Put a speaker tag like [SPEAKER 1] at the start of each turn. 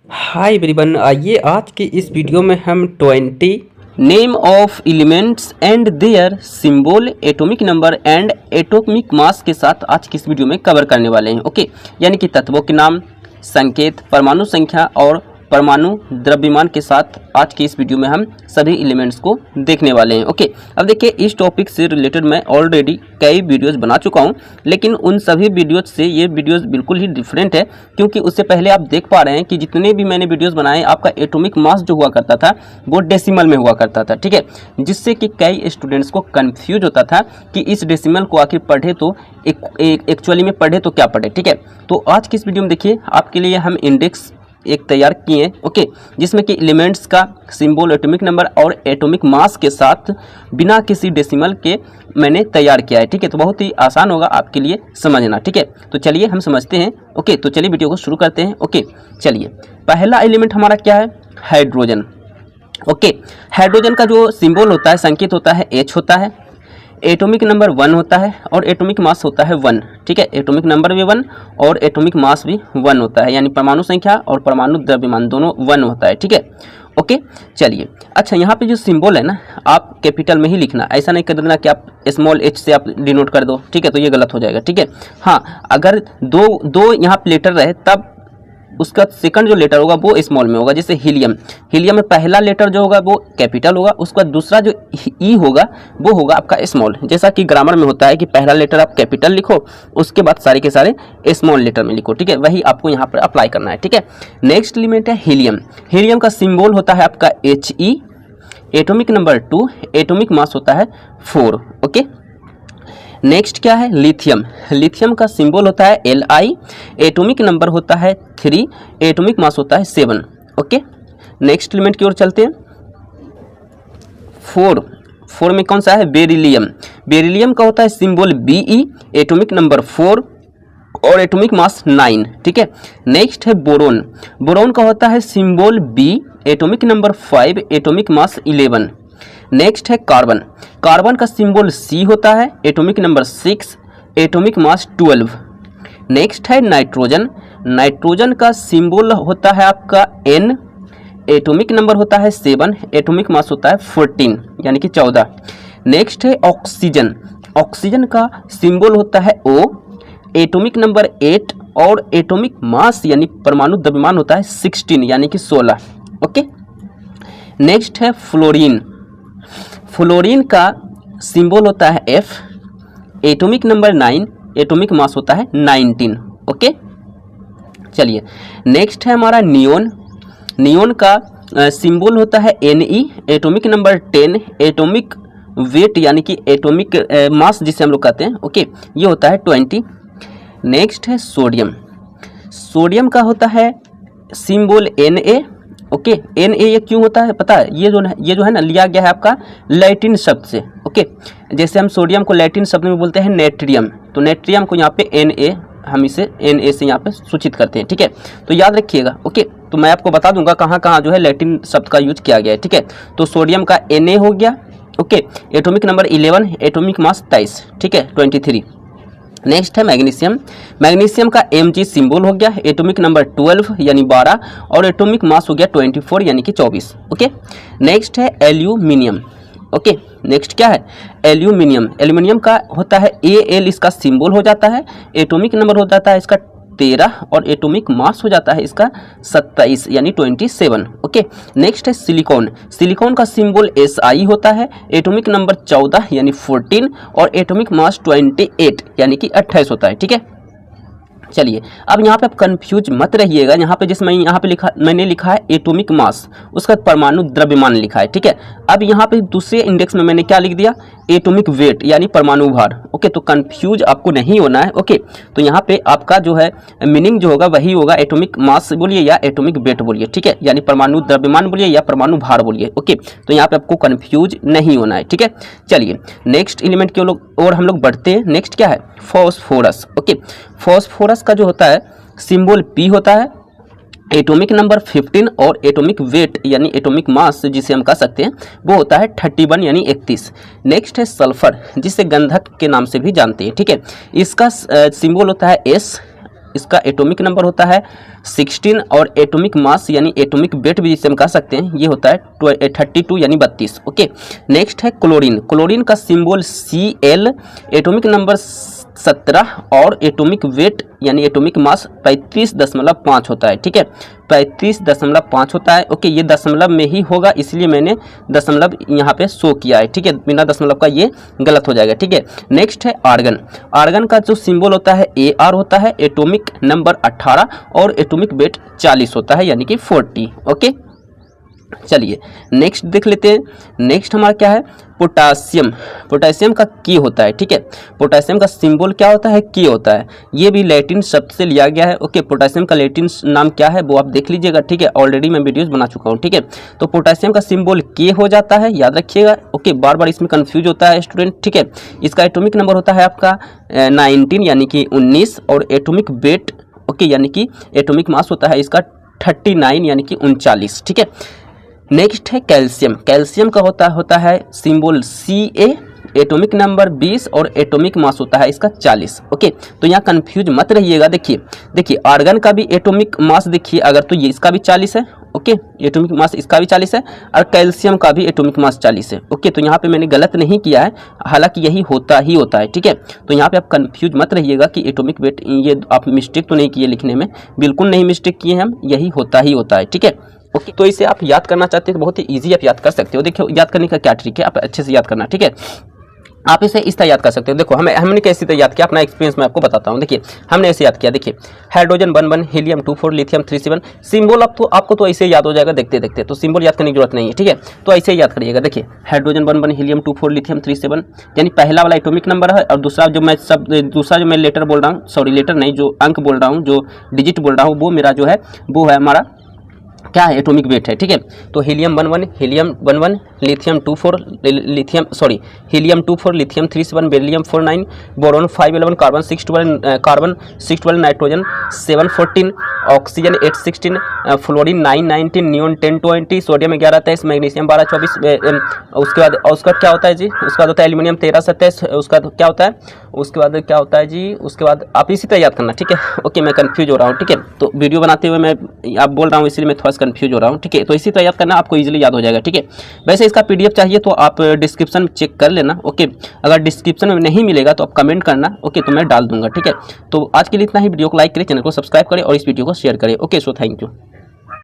[SPEAKER 1] Hi everyone, आइए आज के इस वीडियो में हम 20 name of elements and their symbol, atomic number and atomic mass के साथ आज की इस वीडियो में कवर करने वाले हैं। ओके, यानी कि तत्वों के नाम, संकेत, परमाणु संख्या और परमाणु द्रव्यमान के साथ आज की इस वीडियो में हम सभी एलिमेंट्स को देखने वाले हैं। ओके, अब देखिए इस टॉपिक से रिलेटेड मैं ऑलरेडी कई वीडियोस बना चुका हूं, लेकिन उन सभी वीडियोस से ये वीडियोस बिल्कुल ही डिफरेंट है, क्योंकि उससे पहले आप देख पा रहे हैं कि जितने भी मैंने वीडियोस बनाए आपका एटॉमिक मास जो हुआ करता था वो डेसिमल में हुआ करता था। ठीक है, जिससे कि कई स्टूडेंट्स को कन्फ्यूज होता था कि इस डेसिमल को आखिर पढ़े तो एक्चुअली में पढ़े तो क्या पढ़े। ठीक है, तो आज की इस वीडियो में देखिए आपके लिए हम इंडेक्स एक तैयार किए हैं। ओके, जिसमें कि एलिमेंट्स का सिंबल, एटॉमिक नंबर और एटॉमिक मास के साथ बिना किसी डेसिमल के मैंने तैयार किया है। ठीक है, तो बहुत ही आसान होगा आपके लिए समझना। ठीक है, तो चलिए हम समझते हैं। ओके, तो चलिए वीडियो को शुरू करते हैं। ओके, चलिए पहला एलिमेंट हमारा क्या है? हाइड्रोजन। ओके, हाइड्रोजन का जो सिंबल होता है, संकेत होता है H होता है, एटॉमिक नंबर 1 होता है और एटॉमिक मास होता है 1। ठीक है, एटॉमिक नंबर भी 1 और एटॉमिक मास भी 1 होता है, यानी परमाणु संख्या और परमाणु द्रव्यमान दोनों 1 होता है। ठीक है, ओके, चलिए अच्छा यहाँ पे जो सिंबल है ना, आप कैपिटल में ही लिखना, ऐसा नहीं कर देना कि आप स्मॉल h से आप डिनोट कर दो। ठीक है, तो ये गलत हो जाएगा। ठीक है, हाँ, अगर दो यहाँ पे लेटर रहे तब उसका सेकंड जो लेटर होगा वो स्मॉल में होगा। जैसे हीलियम, हीलियम में पहला लेटर जो होगा वो कैपिटल होगा, उसका दूसरा जो ई होगा वो होगा आपका स्मॉल। जैसा कि ग्रामर में होता है कि पहला लेटर आप कैपिटल लिखो, उसके बाद सारे के सारे स्मॉल लेटर में लिखो। ठीक है, वही आपको यहाँ पर अप्लाई करना है। ठीक है, नेक्स्ट एलिमेंट है हीलियम। हीलियम का सिंबल होता है आपका He, atomic number 2, atomic mass होता है 4। ओके, नेक्स्ट क्या है? लिथियम। लिथियम का सिंबल होता है Li, एटॉमिक नंबर होता है 3, एटॉमिक मास होता है 7। ओके, नेक्स्ट एलिमेंट की ओर चलते हैं। 4 में कौन सा है? बेरिलियम। बेरिलियम का होता है सिंबल Be, एटॉमिक नंबर 4 और एटॉमिक मास 9। ठीक है, नेक्स्ट है बोरोन। बोरोन का होता है symbol B, atomic number 5, atomic mass 11। Next है कार्बन। कार्बन का सिंबल C होता है, atomic number 6, atomic mass 12। Next है नाइट्रोजन। नाइट्रोजन का सिंबल होता है आपका N, एटॉमिक नंबर होता है 7, एटॉमिक मास होता है 14 यानी कि 14। नेक्स्ट है ऑक्सीजन। ऑक्सीजन का सिंबल होता है O, एटॉमिक नंबर 8 और एटॉमिक मास यानी परमाणु द्रव्यमान होता है 16 यानी कि 16। ओके, नेक्स्ट है फ्लोरीन। फ्लोरीन का सिंबल होता है F, atomic number 9, atomic mass होता है 19। ओके, चलिए नेक्स्ट है हमारा नियोन। नियोन का सिंबल होता है Ne, atomic number 10, atomic weight यानी कि एटॉमिक मास जिसे हम लोग कहते हैं। ओके, ये होता है 20। नेक्स्ट है सोडियम। सोडियम का होता है सिंबल Na। ओके, Na ये क्यों होता है पता है? ये जो है ना, लिया गया है आपका लैटिन शब्द से। ओके, जैसे हम सोडियम को लैटिन शब्द में बोलते हैं नेट्रियम, तो नेट्रियम को यहाँ पे Na, हम इसे Na से यहाँ पे सूचित करते हैं। ठीक है, तो याद रखिएगा। ओके, तो मैं आपको बता दूंगा कहाँ कहाँ जो है लैटिन शब्द का यूज किया गया है। ठीक है, तो सोडियम का Na हो गया। Okay, atomic number 11, atomic mass 23। ठीक है, 23। नेक्स्ट है मैग्नीशियम। मैग्नीशियम का Mg सिंबल हो गया, एटॉमिक नंबर 12 यानी 12 और एटॉमिक मास हो गया 24 यानी कि 24। ओके, नेक्स्ट है एल्यूमिनियम। ओके, नेक्स्ट क्या है? एल्यूमिनियम। एल्यूमिनियम का होता है Al, इसका सिंबल हो जाता है, एटॉमिक नंबर हो जाता है इसका 13 और एटॉमिक मास हो जाता है इसका 27 यानी 27। ओके, नेक्स्ट है सिलिकॉन। सिलिकॉन का सिंबल Si होता है, एटॉमिक नंबर 14 यानी 14 और एटॉमिक मास 28 यानी कि 28 होता है। ठीक है, चलिए अब यहाँ पे आप कंफ्यूज मत रहिएगा। यहाँ पे जिसमें यहाँ पे मैंने लिखा है एटॉमिक मास, उसका परमाणु द्रव्यमान लिखा है। ठीक है, अब यहाँ पे दूसरे इंडेक्स में मैंने क्या लिख दिया? एटॉमिक वेट यानी परमाणु भार। ओके, तो कंफ्यूज आपको नहीं होना है। ओके, तो यहाँ पे आपका जो है मीनिंग जो होगा वही होगा, एटॉमिक मास बोलिए या एटॉमिक वेट बोलिए। ठीक है, यानी परमाणु द्रव्यमान बोलिए या परमाणु भार बोलिए। ओके, तो यहाँ पे आपको कंफ्यूज नहीं होना है। ठीक है, चलिए नेक्स्ट एलिमेंट की ओर हम लोग बढ़ते हैं। नेक्स्ट क्या है? फॉस्फोरस। ओके, फॉस्फोरस का जो होता है सिंबल P होता है, एटॉमिक नंबर 15 और एटॉमिक वेट यानी एटॉमिक मास जिसे हम कह सकते हैं वो होता है 31 यानी 31। नेक्स्ट है सल्फर, जिसे गंधक के नाम से भी जानते हैं। ठीक है, इसका सिंबल होता है S, इसका एटॉमिक नंबर होता है 16 और एटॉमिक मास यानी एटॉमिक वेट भी जिसे हम कह सकते हैं ये होता है 32 यानी 32। ओके, नेक्स्ट है क्लोरीन। क्लोरीन का सिंबल Cl, एटॉमिक नंबर 17 और एटॉमिक वेट यानी एटॉमिक मास 35.5 होता है। ठीक है, 35.5 होता है। ओके, ये दशमलव में ही होगा इसलिए मैंने दशमलव यहाँ पे शो किया है। ठीक है, बिना दशमलव का ये गलत हो जाएगा। ठीक है, नेक्स्ट है आर्गन। आर्गन का जो सिंबल होता है Ar होता है, एटॉमिक नंबर 18 और एटॉमिक वेट 40 होता है यानी कि 40। ओके, चलिए नेक्स्ट देख लेते हैं। नेक्स्ट हमारा क्या है, पोटासियम। पोटासियम का की होता है। ठीक है, पोटासियम का सिंबल क्या होता है, की होता है। ये भी लैटिन शब्द से लिया गया है। ओके, पोटासियम का लैटिन नाम क्या है वो आप देख लीजिएगा। ठीक है, ऑलरेडी मैं वीडियोस बना चुका हूँ। ठीक है, तो पोटासियम का सिंबल के हो जाता है, याद रखिएगा। ओके, बार बार इसमें कंफ्यूज होता है स्टूडेंट। ठीक है, इसका एटॉमिक नंबर होता है आपका 19 यानी कि 19 और एटॉमिक वेट ओके यानी कि एटॉमिक मास होता है इसका 39 यानी कि 39। ठीक है, नेक्स्ट है कैल्शियम। कैल्शियम का होता है सिंबल Ca, एटॉमिक नंबर 20 और एटॉमिक मास होता है इसका 40। ओके, तो यहाँ कंफ्यूज मत रहिएगा। देखिए आर्गन का भी एटॉमिक मास देखिए अगर, तो ये इसका भी 40 है। ओके, एटॉमिक मास इसका भी 40 है और कैल्शियम का भी एटॉमिक मास 40 है। ओके, तो यहाँ पे मैंने गलत नहीं किया है, हालांकि यही होता है। ठीक है, तो यहाँ पे आप कंफ्यूज मत रहिएगा कि एटॉमिक वेट, ये आप मिस्टेक तो नहीं किए लिखने में, बिल्कुल नहीं मिस्टेक किए हम, यही होता है। ठीक है, ओके, तो इसे आप याद करना चाहते हैं तो बहुत ही इजी आप याद कर सकते हो। देखिए याद करने का क्या ट्रिक है, आप अच्छे से याद करना। ठीक है, आप इसे इस तरह याद कर सकते हो। देखो हमने कैसे तरह याद किया, अपना एक्सपीरियंस मैं आपको बताता हूँ। देखिए हमने ऐसे याद किया। देखिए हाइड्रोजन 11, हीलियम 24, लिथियम 37। सिंबल आपको तो ऐसे याद हो जाएगा देखते देखते, तो सिंबल याद करने की जरूरत नहीं है। ठीक है, तो ऐसे याद करिएगा। देखिए हाइड्रोजन 11, हीलियम 24, लिथियम 37 यानी पहला वाला एटॉमिक नंबर है और दूसरा जो मैं लेटर बोल रहा हूँ, सॉरी लेटर नहीं, जो अंक बोल रहा हूँ, जो डिजिट बोल रहा हूँ, वो मेरा जो है वो है हमारा क्या है, एटॉमिक वेट है। ठीक है, तो helium 11, lithium 24, helium 24, lithium 37, beryllium 49, boron 511, carbon 612, nitrogen 714, oxygen 816, fluorine 919, neon 1020, sodium 1123, magnesium 1224। उसका क्या होता है जी, उसके बाद होता है एल्यूमिनियम 1327। उसका क्या होता है, उसके बाद क्या होता है जी, उसके बाद आप इसी तरह याद करना। ठीक है, ओके, मैं कंफ्यूज हो रहा हूँ। ठीक है, तो वीडियो बनाते हुए मैं आप बोल रहा हूँ इसलिए मैं थोड़ा सा कंफ्यूज हो रहा हूँ। ठीक है, तो इसी तरह याद करना, आपको इजीली याद हो जाएगा। ठीक है, वैसे इसका PDF चाहिए तो आप डिस्क्रिप्शन में चेक कर लेना। ओके, अगर डिस्क्रिप्शन में नहीं मिलेगा तो आप कमेंट करना। ओके, तो मैं डाल दूंगा। ठीक है, तो आज के लिए इतना ही। वीडियो को लाइक करें, चैनल को सब्सक्राइब करें और इस वीडियो को शेयर करें। Okay, so thank you.